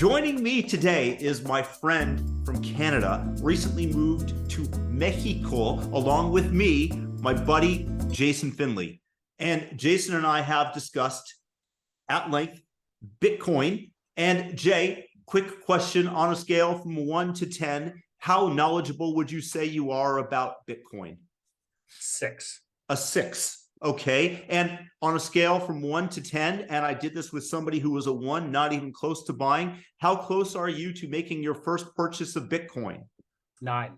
Joining me today is my friend from Canada, recently moved to Mexico, along with me, my buddy, Jason Finley. And Jason and I have discussed at length Bitcoin. And Jay, quick question on a scale from 1 to 10, how knowledgeable would you say you are about Bitcoin? 6. A 6. Okay. And on a scale from 1 to 10, and I did this with somebody who was a 1, not even close to buying, how close are you to making your first purchase of Bitcoin? 9.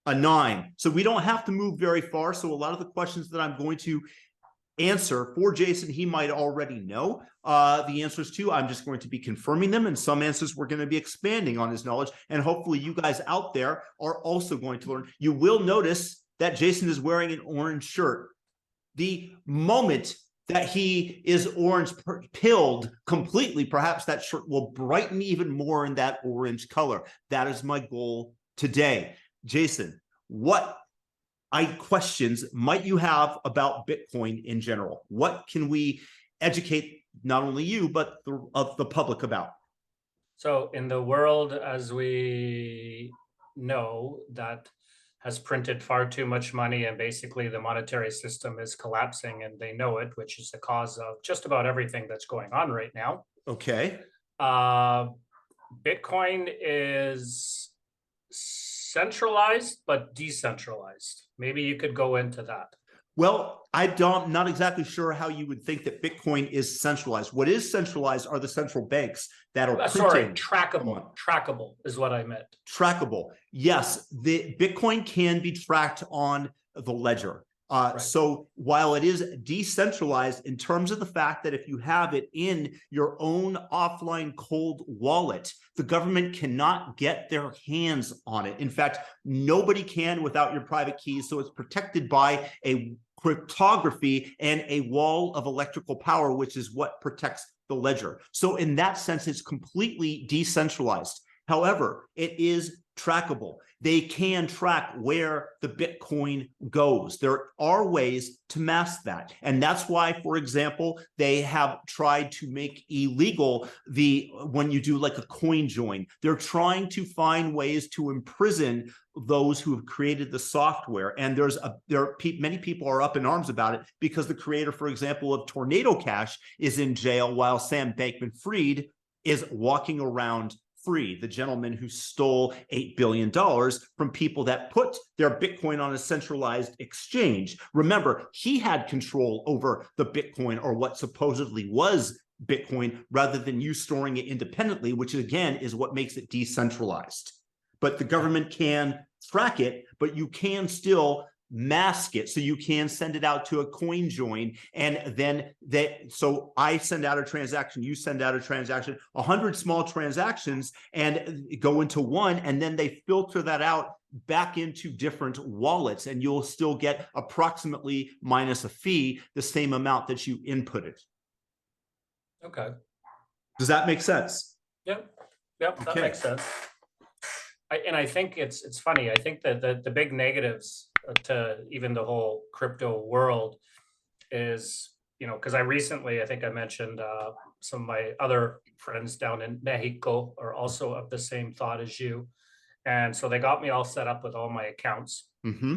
A 9. So we don't have to move very far. So a lot of the questions that I'm going to answer for Jason, he might already know the answers to. I'm just going to be confirming them, and some answers we're going to be expanding on his knowledge, and hopefully you guys out there are also going to learn. You will notice that Jason is wearing an orange shirt. The moment that he is orange pilled completely, perhaps that shirt will brighten even more in that orange color. That is my goal today. Jason, what questions might you have about Bitcoin in general? What can we educate not only you, but the public about? So in the world, as we know, that has printed far too much money, and basically the monetary system is collapsing, and they know it, which is the cause of just about everything that's going on right now. Okay. Bitcoin is centralized but decentralized. Maybe you could go into that. Well, I'm not exactly sure how you would think that Bitcoin is centralized. What is centralized are the central banks that are sorry, trackable is what I meant. Trackable. Yes, the Bitcoin can be tracked on the ledger. Right. So while it is decentralized in terms of the fact that if you have it in your own offline cold wallet, the government cannot get their hands on it. In fact, nobody can without your private keys. So it's protected by a cryptography and a wall of electrical power, which is what protects the ledger. So in that sense, it's completely decentralized. However, it is trackable. They can track where the Bitcoin goes. There are ways to mask that. And that's why, for example, they have tried to make illegal when you do like a coin join. They're trying to find ways to imprison those who have created the software. And many people are up in arms about it because the creator, for example, of Tornado Cash is in jail while Sam Bankman-Fried is walking around free, the gentleman who stole $8 billion from people that put their Bitcoin on a centralized exchange. Remember, he had control over the Bitcoin, or what supposedly was Bitcoin, rather than you storing it independently, which again is what makes it decentralized. But the government can track it, but you can still mask it. So you can send it out to a coin join, and then so I send out a transaction, you send out a transaction, 100 small transactions, and go into one, and then they filter that out back into different wallets, and you'll still get approximately, minus a fee, the same amount that you inputted. Okay. Does that make sense? Yep, that makes sense. I think it's funny. I think that the big negatives to even the whole crypto world is, because I think I mentioned some of my other friends down in Mexico are also of the same thought as you. And so they got me all set up with all my accounts. Mm-hmm.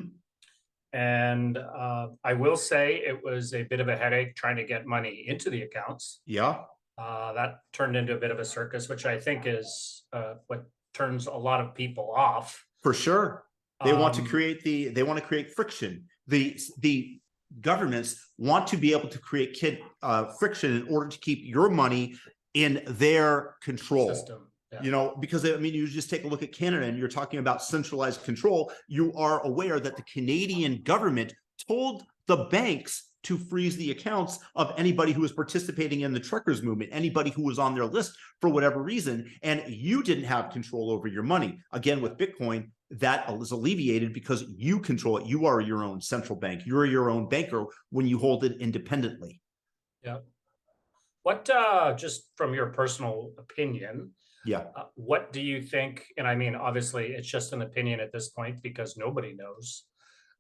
And I will say it was a bit of a headache trying to get money into the accounts. Yeah. That turned into a bit of a circus, which I think is what turns a lot of people off. For sure. They want to create friction. The governments want to be able to create friction in order to keep your money in their control. System. Yeah. Because you just take a look at Canada, and you're talking about centralized control. You are aware that the Canadian government told the banks to freeze the accounts of anybody who was participating in the truckers movement, anybody who was on their list for whatever reason, and you didn't have control over your money. Again, with Bitcoin, that is alleviated because you control it. You are your own central bank. You're your own banker when you hold it independently. Yeah. What, just from your personal opinion, what do you think? And obviously it's just an opinion at this point because nobody knows.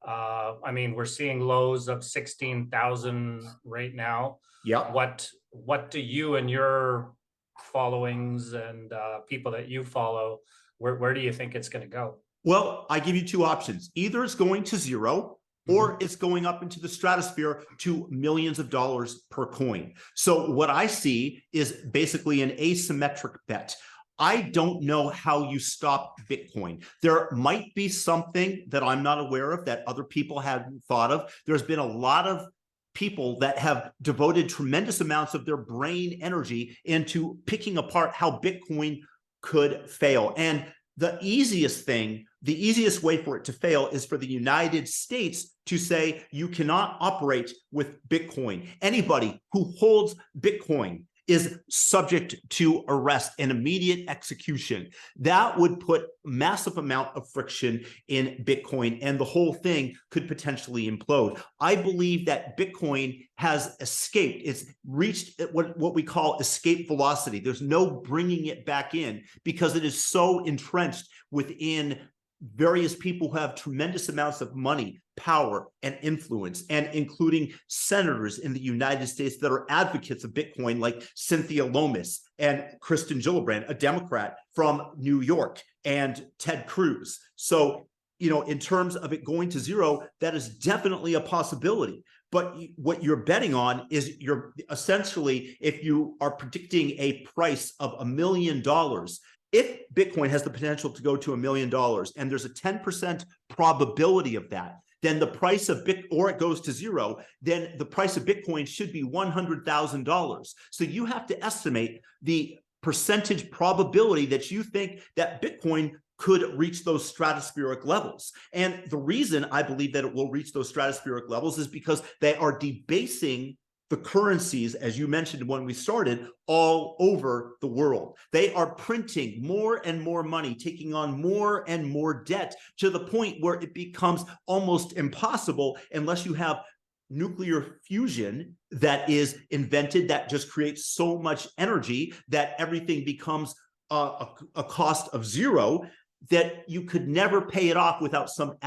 We're seeing lows of 16,000 right now. Yeah. What do you and your followings and people that you follow, where do you think it's going to go? Well, I give you two options. Either it's going to zero, or it's going up into the stratosphere to millions of dollars per coin. So what I see is basically an asymmetric bet. I don't know how you stop Bitcoin. There might be something that I'm not aware of that other people hadn't thought of. There's been a lot of people that have devoted tremendous amounts of their brain energy into picking apart how Bitcoin could fail. And the easiest way for it to fail is for the United States to say you cannot operate with Bitcoin. Anybody who holds Bitcoin is subject to arrest and immediate execution. That would put massive amount of friction in Bitcoin, and the whole thing could potentially implode. I believe that Bitcoin has escaped. It's reached what we call escape velocity. There's no bringing it back in because it is so entrenched within various people who have tremendous amounts of money, power, and influence, and including senators in the United States that are advocates of Bitcoin, like Cynthia Lomas and Kristen Gillibrand, a Democrat from New York, and Ted Cruz. So, in terms of it going to zero, that is definitely a possibility. But what you're betting on is you're essentially, if you are predicting a price of $1 million, if Bitcoin has the potential to go to $1 million and there's a 10% probability of that, then the price of or it goes to zero, then the price of Bitcoin should be $100,000. So you have to estimate the percentage probability that you think that Bitcoin could reach those stratospheric levels. And the reason I believe that it will reach those stratospheric levels is because they are debasing the currencies, as you mentioned when we started, all over the world. They are printing more and more money, taking on more and more debt, to the point where it becomes almost impossible unless you have nuclear fusion that is invented that just creates so much energy that everything becomes a cost of zero, that you could never pay it off without some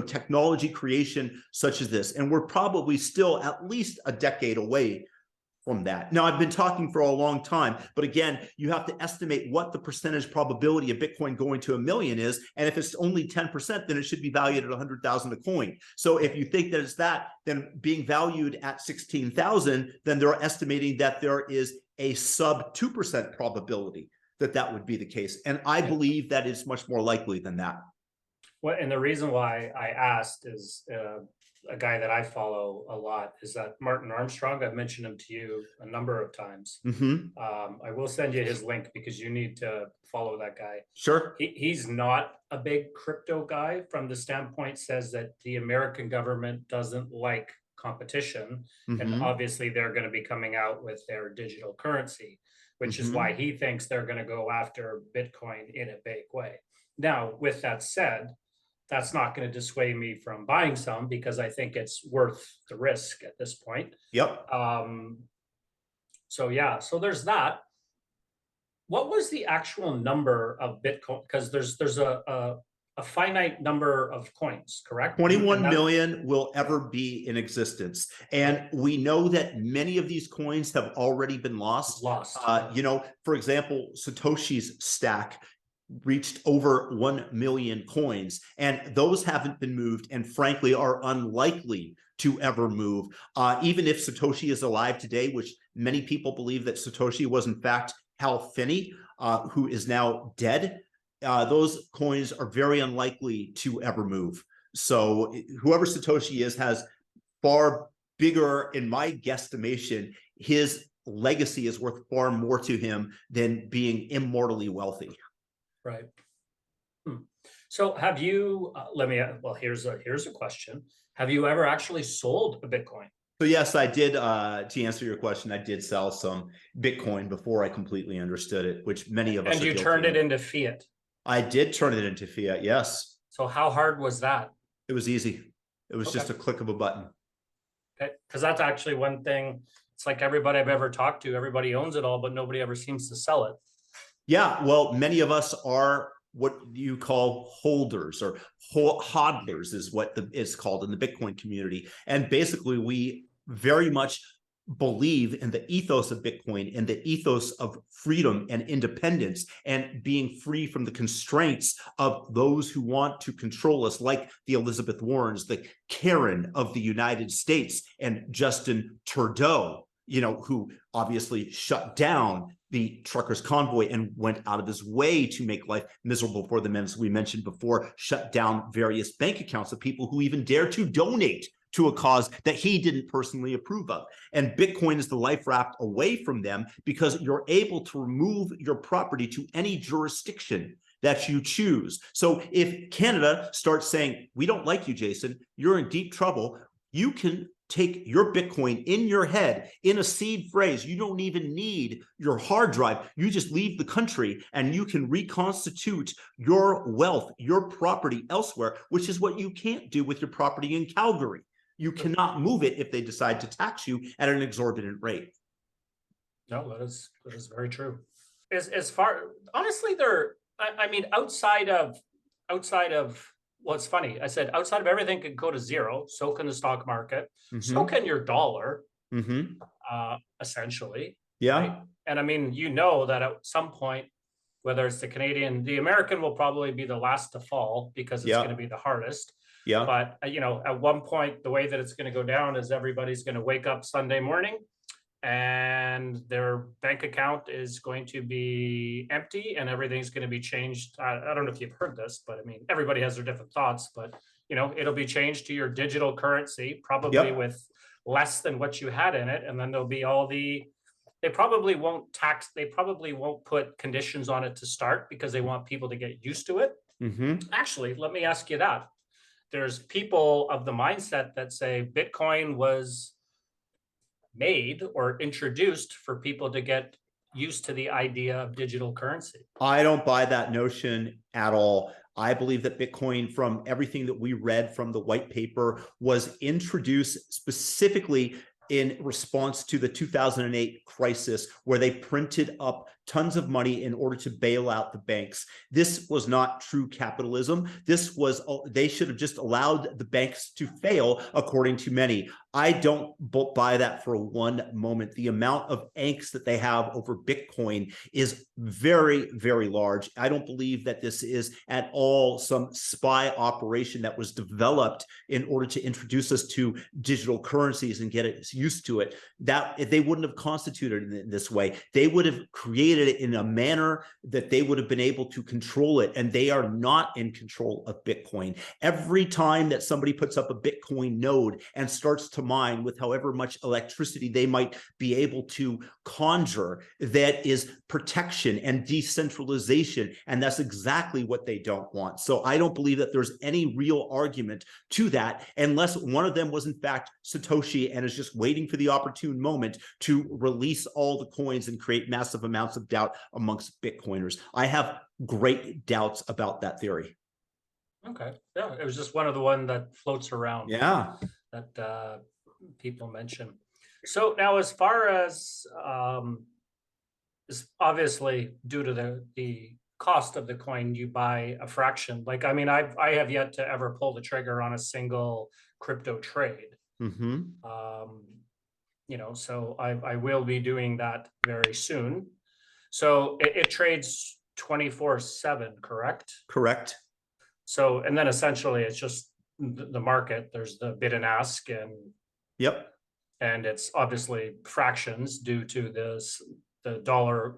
technology creation such as this. And we're probably still at least a decade away from that. Now, I've been talking for a long time, but again, you have to estimate what the percentage probability of Bitcoin going to $1 million is. And if it's only 10%, then it should be valued at 100,000 a coin. So if you think that it's that, then being valued at 16,000, then they're estimating that there is a sub 2% probability that would be the case. And I believe that is much more likely than that. Well, and the reason why I asked is a guy that I follow a lot is that Martin Armstrong. I've mentioned him to you a number of times. I will send you his link because you need to follow that guy. Sure. He's not a big crypto guy from the standpoint, says that the American government doesn't like competition. And obviously they're going to be coming out with their digital currency, which is why he thinks they're going to go after Bitcoin in a big way. Now, with that said, that's not going to dissuade me from buying some because I think it's worth the risk at this point. Yep. So yeah, so there's that. What was the actual number of Bitcoin? Because there's a finite number of coins, correct? 21 million will ever be in existence. And we know that many of these coins have already been lost. For example, Satoshi's stack reached over 1 million coins, and those haven't been moved and frankly are unlikely to ever move. Even if Satoshi is alive today, which many people believe that Satoshi was in fact Hal Finney, who is now dead, those coins are very unlikely to ever move. So whoever Satoshi is has far bigger, in my guesstimation, his legacy is worth far more to him than being immortally wealthy. Right. So have you, here's a question. Have you ever actually sold a Bitcoin? So yes, I did, to answer your question, I did sell some Bitcoin before I completely understood it, which many of us And you turned it into fiat? I did turn it into fiat, yes. So how hard was that? It was easy. It was just a click of a button. Okay, because that's actually one thing. It's like everybody I've ever talked to, everybody owns it all, but nobody ever seems to sell it. Yeah, well, many of us are what you call holders, or hodlers is what it's called in the Bitcoin community. And basically, we very much believe in the ethos of Bitcoin and the ethos of freedom and independence and being free from the constraints of those who want to control us, like the Elizabeth Warrens, the Karen of the United States, and Justin Trudeau, who obviously shut down the truckers' convoy and went out of his way to make life miserable for them. And as we mentioned before, shut down various bank accounts of people who even dare to donate to a cause that he didn't personally approve of. And Bitcoin is the life raft away from them, because you're able to remove your property to any jurisdiction that you choose. So if Canada starts saying, we don't like you, Jason, you're in deep trouble, you can take your Bitcoin in your head in a seed phrase. You don't even need your hard drive. You just leave the country and you can reconstitute your wealth, your property elsewhere, which is what you can't do with your property in Calgary. You cannot move it if they decide to tax you at an exorbitant rate. No, that is very true. As far, honestly, I mean, outside of, well, it's funny. I said outside of everything could go to zero. So can the stock market. So can your dollar. Essentially. Yeah. Right? And I mean, that at some point, whether it's the American will probably be the last to fall, because it's going to be the hardest. Yeah. But at one point, the way that it's going to go down is everybody's going to wake up Sunday morning and their bank account is going to be empty and everything's going to be changed. I don't know if you've heard this, but I mean, everybody has their different thoughts, but it'll be changed to your digital currency, probably with less than what you had in it. And then there'll be they probably won't put conditions on it to start, because they want people to get used to it. Actually, let me ask you that. There's people of the mindset that say Bitcoin was made or introduced for people to get used to the idea of digital currency. I don't buy that notion at all. I believe that Bitcoin, from everything that we read from the white paper, was introduced specifically in response to the 2008 crisis, where they printed up tons of money in order to bail out the banks. This was not true capitalism. They should have just allowed the banks to fail, according to many. I don't buy that for one moment. The amount of angst that they have over Bitcoin is very, very large. I don't believe that this is at all some spy operation that was developed in order to introduce us to digital currencies and get us used to it. That if they wouldn't have constituted it in this way, they would have created it in a manner that they would have been able to control it. And they are not in control of Bitcoin. Every time that somebody puts up a Bitcoin node and starts to mine with however much electricity they might be able to conjure, that is protection and decentralization. And that's exactly what they don't want. So I don't believe that there's any real argument to that, unless one of them was in fact Satoshi and is just waiting for the opportune moment to release all the coins and create massive amounts of doubt amongst Bitcoiners. I have great doubts about that theory. Okay. Yeah, it was just one of the one that floats around. Yeah. That people mention. So now, as far as is obviously due to the cost of the coin, you buy a fraction. Like, I mean, I have yet to ever pull the trigger on a single crypto trade. So I will be doing that very soon. So it trades 24/7, correct? Correct. So, and then essentially it's just the market. There's the bid and ask, and and it's obviously fractions due to the dollar,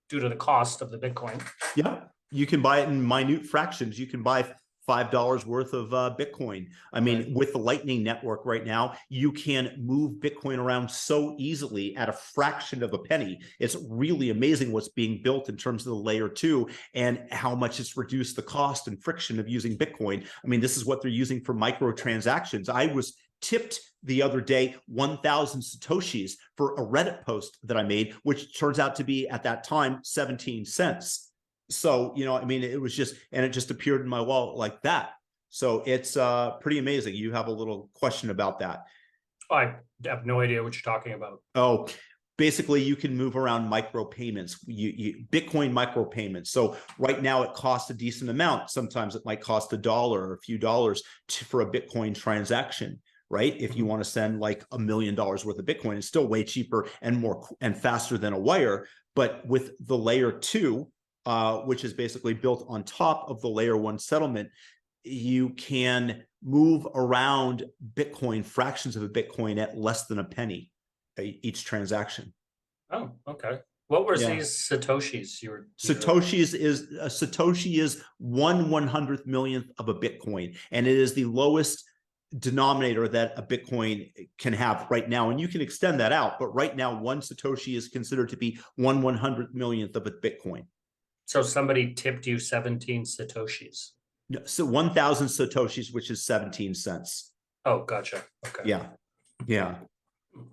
due to the cost of the Bitcoin. Yeah, you can buy it in minute fractions. You can buy $5 worth of Bitcoin. I mean, with the Lightning Network right now, you can move Bitcoin around so easily at a fraction of a penny. It's really amazing what's being built in terms of the layer 2 and how much it's reduced the cost and friction of using Bitcoin. I mean, this is what they're using for microtransactions. I was tipped the other day 1,000 Satoshis for a Reddit post that I made, which turns out to be at that time 17 cents. So, I mean, it was just, and it just appeared in my wallet like that. So it's pretty amazing. You have a little question about that. I have no idea what you're talking about. Oh, basically you can move around micropayments, Bitcoin micropayments. So right now it costs a decent amount. Sometimes it might cost $1 or a few dollars for a Bitcoin transaction. right? If you want to send like $1 million worth of Bitcoin, it's still way cheaper and more and faster than a wire. But with the layer 2, which is basically built on top of the layer 1 settlement, you can move around Bitcoin, fractions of a Bitcoin, at less than a penny each transaction. Oh, okay. What were these Satoshis you were? Satoshis is a Satoshi is 1/100 millionth of a Bitcoin, and it is the lowest denominator that a Bitcoin can have right now. And you can extend that out, but right now, one Satoshi is considered to be 1/100 millionth of a Bitcoin. So somebody tipped you 17 Satoshis. So 1,000 Satoshis, which is 17 cents. Oh, gotcha. Okay. Yeah. Yeah.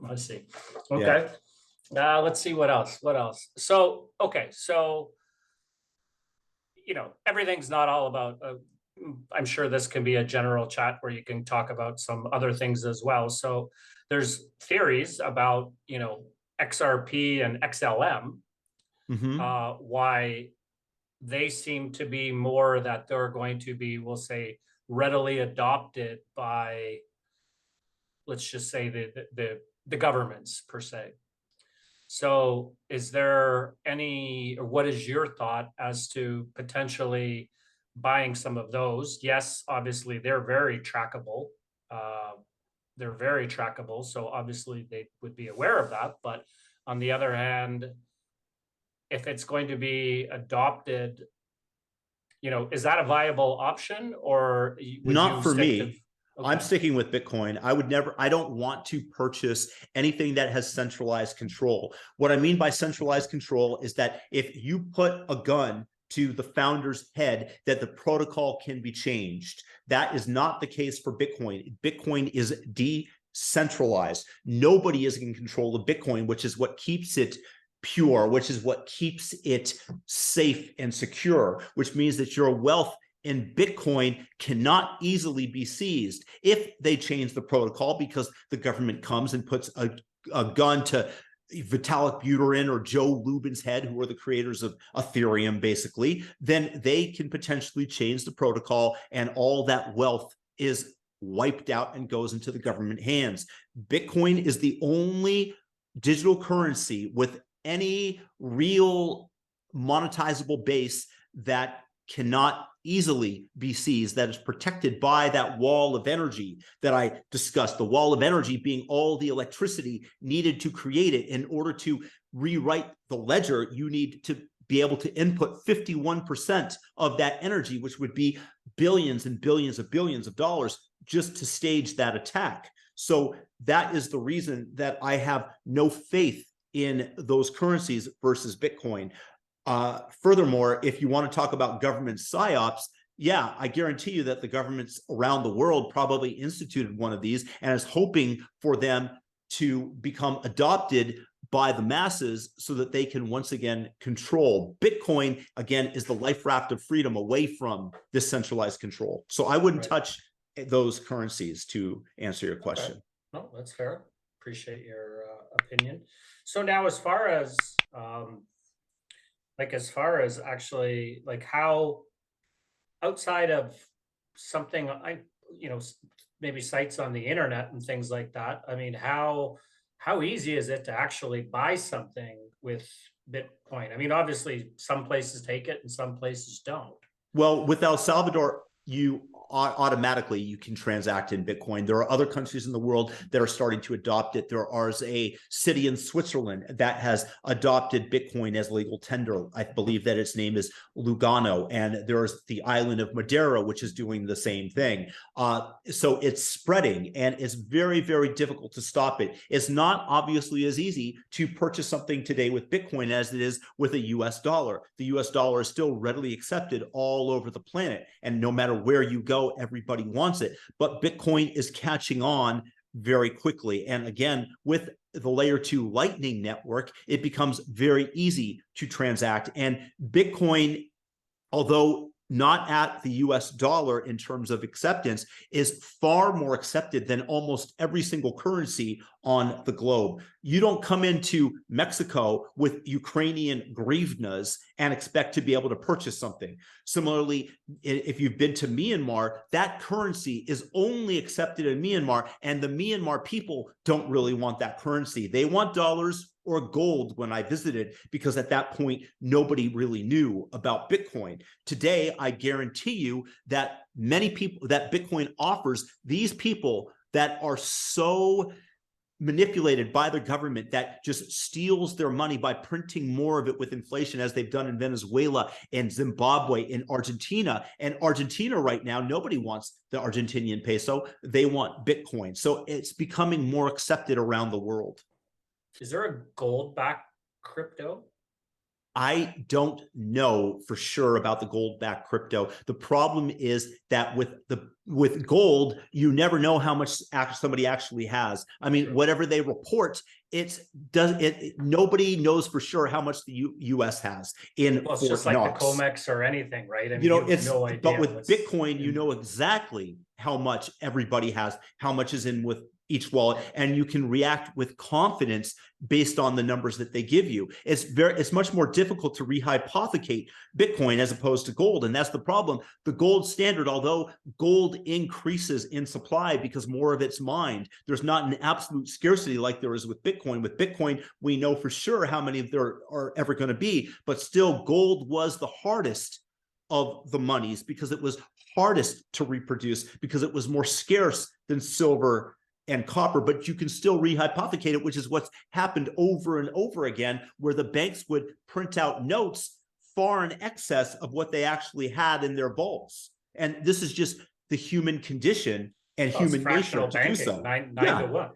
I see. Okay. Let's see what else. What else? So, okay. So, everything's not all about, I'm sure this can be a general chat where you can talk about some other things as well. So there's theories about, XRP and XLM, why they seem to be more that they're going to be, we'll say, readily adopted by, let's just say, the governments per se. So is there any, or what is your thought as to potentially buying some of those? Yes, obviously they're very trackable. So obviously they would be aware of that. But on the other hand, if it's going to be adopted, is that a viable option, or would not you for stick me? to? Okay. I'm sticking with Bitcoin. I don't want to purchase anything that has centralized control. What I mean by centralized control is that if you put a gun to the founder's head, that the protocol can be changed. That is not the case for Bitcoin. Bitcoin is decentralized. Nobody is in control of Bitcoin, which is what keeps it pure, which is what keeps it safe and secure, which means that your wealth in Bitcoin cannot easily be seized if they change the protocol, because the government comes and puts a gun to Vitalik Buterin or Joe Lubin's head, who are the creators of Ethereum, basically, then they can potentially change the protocol and all that wealth is wiped out and goes into the government hands. Bitcoin is the only digital currency with any real monetizable base that cannot easily be seized, that is protected by that wall of energy that I discussed. The wall of energy being all the electricity needed to create it. In order to rewrite the ledger, you need to be able to input 51% of that energy, which would be billions and billions of dollars just to stage that attack. So that is the reason that I have no faith in those currencies versus Bitcoin. Furthermore, if you want to talk about government psyops, yeah, I guarantee you that the governments around the world probably instituted one of these and is hoping for them to become adopted by the masses so that they can once again control. Bitcoin, again, is the life raft of freedom away from this centralized control. So I wouldn't touch those currencies, to answer your question. Okay. No, that's fair. Appreciate your opinion. So now, as far as actually, like, how outside of something, maybe sites on the internet and things like that, I mean, how easy is it to actually buy something with Bitcoin? I mean, obviously some places take it and some places don't. Well, with El Salvador, you automatically you can transact in Bitcoin. There are other countries in the world that are starting to adopt it. There is a city in Switzerland that has adopted Bitcoin as legal tender. I believe that its name is Lugano, and there's the island of Madeira, which is doing the same thing. So it's spreading, and it's very, very difficult to stop it. It's not obviously as easy to purchase something today with Bitcoin as it is with a US dollar. The US dollar is still readily accepted all over the planet, and no matter where you go, everybody wants it. But Bitcoin is catching on very quickly. And again, with the layer 2 Lightning Network, it becomes very easy to transact. And Bitcoin, although not at the US dollar in terms of acceptance, is far more accepted than almost every single currency on the globe. You don't come into Mexico with Ukrainian hryvnias and expect to be able to purchase something. Similarly, if you've been to Myanmar, that currency is only accepted in Myanmar, and the Myanmar people don't really want that currency. They want dollars or gold when I visited, because at that point, nobody really knew about Bitcoin. Today, I guarantee you that many people, that Bitcoin offers these people that are so manipulated by the government that just steals their money by printing more of it with inflation, as they've done in Venezuela and Zimbabwe and Argentina. And Argentina right now, nobody wants the Argentinian peso. They want Bitcoin. So it's becoming more accepted around the world. Is there a gold-backed crypto? I don't know for sure about the gold-backed crypto. The problem is that with gold, you never know how much somebody actually has. I mean, whatever they report, nobody knows for sure how much the US has in Well, it's just like the COMEX or anything, right? I mean, you have no idea. But with Bitcoin, you know exactly how much everybody has, how much is in with each wallet, and you can react with confidence based on the numbers that they give you. It's much more difficult to rehypothecate Bitcoin as opposed to gold, and that's the problem. The gold standard, although gold increases in supply because more of it's mined, there's not an absolute scarcity like there is with Bitcoin. With Bitcoin, we know for sure how many there are ever going to be, but still, gold was the hardest of the monies because it was hardest to reproduce, because it was more scarce than silver and copper. But you can still rehypothecate it, which is what's happened over and over again, where the banks would print out notes far in excess of what they actually had in their vaults. And this is just the human condition and human nature to do so. Nine to one.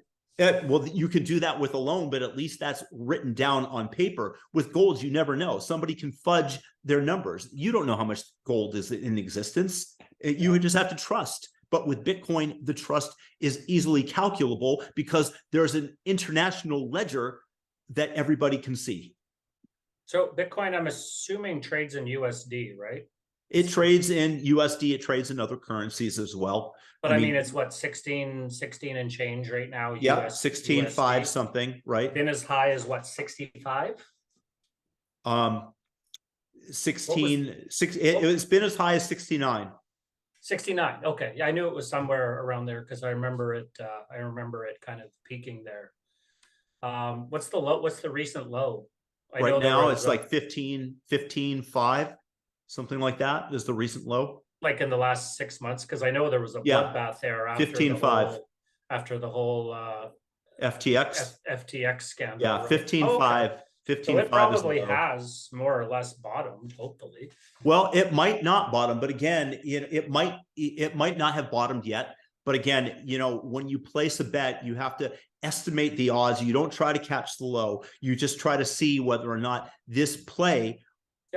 Well, you can do that with a loan, but at least that's written down on paper. With gold, you never know. Somebody can fudge their numbers. You don't know how much gold is in existence. You just have to trust. But with Bitcoin, the trust is easily calculable because there's an international ledger that everybody can see. So Bitcoin, I'm assuming, trades in USD, right? It trades in USD. It trades in other currencies as well. But I mean, it's what, 16 and change right now? Yeah, 16.5 something, right? Been as high as what, 65? it's been as high as 69. 69. Okay, yeah, I knew it was somewhere around there because I remember it. kind of peaking there. What's the low? What's the recent low? Right now, it's like 15.5, something like that is the recent low. Like in the last 6 months, because I know there was a bloodbath there after 15.5 after the whole FTX scandal. Yeah, 15.5. 15.5. So it probably has more or less bottomed, hopefully. Well, it might not bottom, but again, it might not have bottomed yet. But again, when you place a bet, you have to estimate the odds. You don't try to catch the low. You just try to see whether or not this play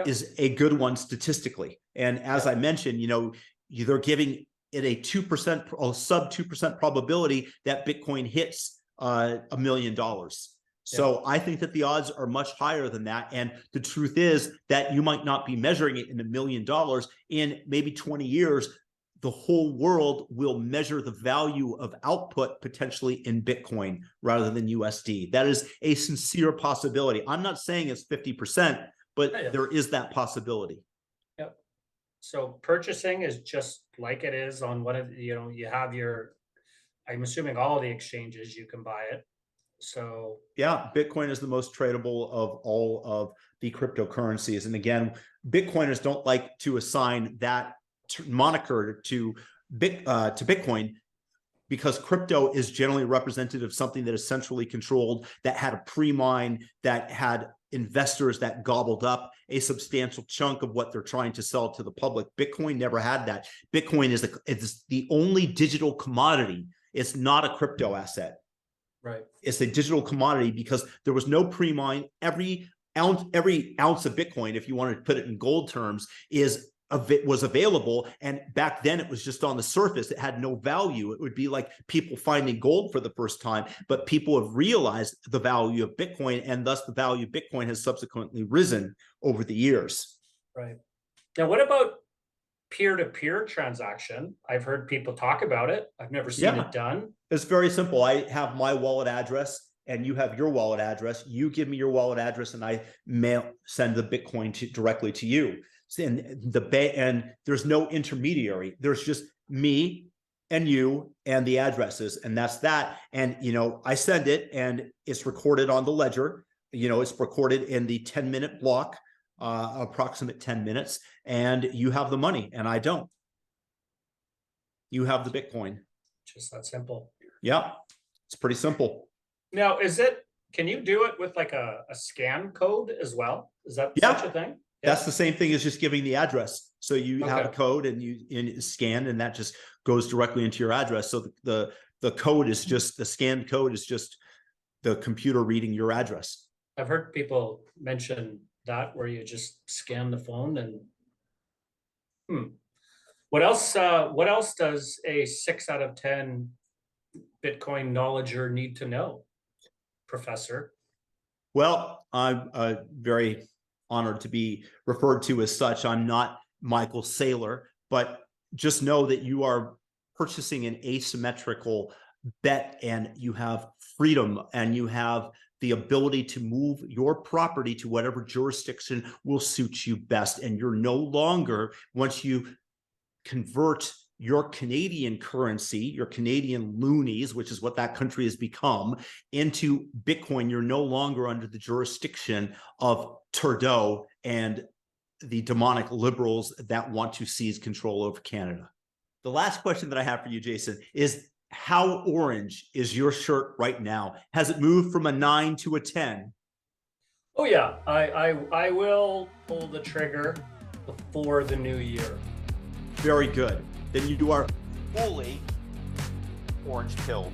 is a good one statistically. And as I mentioned, they're giving it a 2% or sub 2% probability that Bitcoin hits $1 million. So I think that the odds are much higher than that. And the truth is that you might not be measuring it in $1 million. In maybe 20 years, the whole world will measure the value of output potentially in Bitcoin rather than USD. That is a sincere possibility. I'm not saying it's 50%, but there is that possibility. Yep. So purchasing is just like it is on one of the, you have your, I'm assuming all the exchanges you can buy it. So yeah, Bitcoin is the most tradable of all of the cryptocurrencies. And again, Bitcoiners don't like to assign that moniker to Bitcoin, because crypto is generally representative of something that is centrally controlled, that had a pre-mine, that had investors that gobbled up a substantial chunk of what they're trying to sell to the public. Bitcoin never had that. Bitcoin is the only digital commodity. It's not a crypto asset. Right. It's a digital commodity because there was no pre-mine. Every ounce of Bitcoin, if you wanted to put it in gold terms, was available. And back then it was just on the surface. It had no value. It would be like people finding gold for the first time, but people have realized the value of Bitcoin, and thus the value of Bitcoin has subsequently risen over the years. Right. Now, what about peer-to-peer transaction. I've heard people talk about it. I've never seen it done. It's very simple. I have my wallet address and you have your wallet address. You give me your wallet address and I send the Bitcoin directly to you. And there's no intermediary. There's just me and you and the addresses, and that's that. And I send it and it's recorded on the ledger. It's recorded in the 10-minute block, approximate 10 minutes, and you have the money and I don't. You have the Bitcoin. Just that simple. Yeah, it's pretty simple. Now, can you do it with like a scan code as well? Is that such a thing? That's the same thing as just giving the address. So you have a code and you scan, and that just goes directly into your address. So the code is just, the scanned code is just the computer reading your address. I've heard people mention that, where you just scan the phone and What else does a 6 out of 10 Bitcoin knowledger need to know, Professor? Well, I'm very honored to be referred to as such. I'm not Michael Saylor, but just know that you are purchasing an asymmetrical bet, and you have freedom and you have the ability to move your property to whatever jurisdiction will suit you best. And you're no longer, once you convert your Canadian currency, your Canadian loonies, which is what that country has become, into Bitcoin, you're no longer under the jurisdiction of Trudeau and the demonic liberals that want to seize control over Canada. The last question that I have for you, Jason, is how orange is your shirt right now? Has it moved from a 9 to a 10? Oh yeah, I will pull the trigger before the new year. Very good. Then you are fully orange pilled.